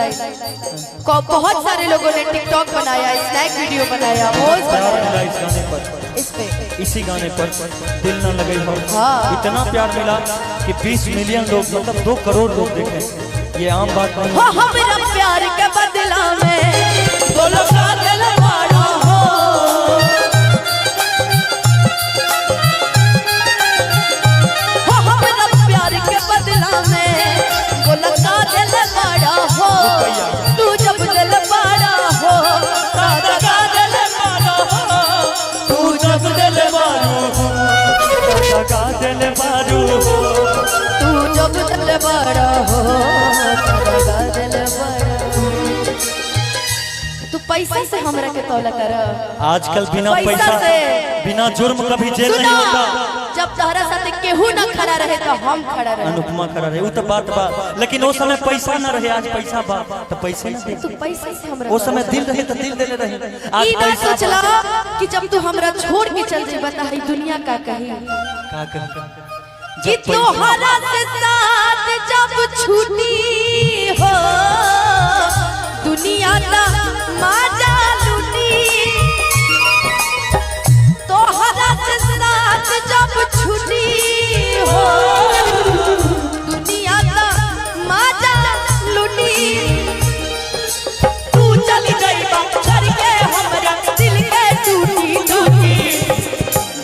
बहुत सारे लोगों ने टिकटॉक बनाया, स्नैक वीडियो बनाया, इस पे इसी गाने पर दिल न लगे हो। हाँ। इतना प्यार मिला कि 20 मिलियन लोग मतलब 2 करोड़ लोग देखे। ये आम बात नहीं है। हमारा प्यार के बदला में बोलो काजल वाला हो, हमारा प्यार के बदला में बोलो काजल वाला हो। तू जब दिल वाला हो काजल वाला हो, तू जब दिल वाला हो काजल मारू, तू जब दिल वाला हो काजल वाला। तू पैसा से हमरा के तौला कर। आजकल बिना पैसा से बिना जुर्म कभी जेल नहीं होता। जब तहरा साथे केहू ना खड़ा रहे तो हम खड़ा रहे। अनुपमा खड़ा रहे, वो तो बात बा, लेकिन वो समय पैसा न रहे, आज पैसा बा तो पैसे न दे। तू पैसा से हमरा वो समय दिल रहे तो दिल देले रहे। आज ई ना पैसा सोचला कि जब तू हमरा छोड़ के चल जे बता है दुनिया का कही का कर कि तोहरा से साथ जब छूटी हो दुनिया दा माजा लूटी। तोहरा से साथ जब छूटी हो दुनिया दा माजा लूटी। तू चली जाइबा छोड़ के हमरा दिल के टूटी टूटी।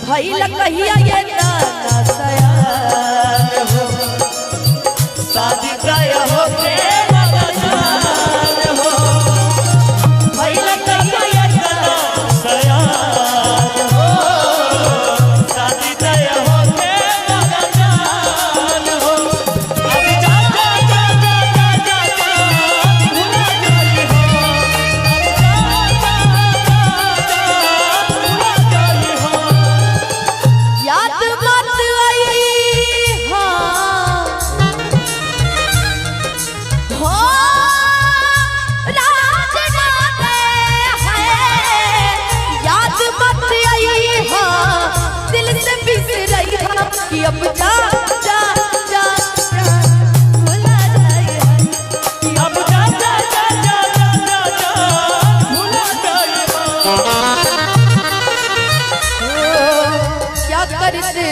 भइल कहिया ये ना सयान हो, शादी तय हो के मगजान हो। भइल कहिया ये ना सयान हो, शादी तय हो के मगजान हो। अब जा जा जा जा जा जा भूला जाई हो, भूला जाई हो। याद मत आई हाँ हो राज नाते है। याद मत आई हाँ दिल से बिसरई हाँ कि अब जा जा जा जा भुला जाए कि अब जा जा जा जा जा जा भूला जाई हो। क्या करते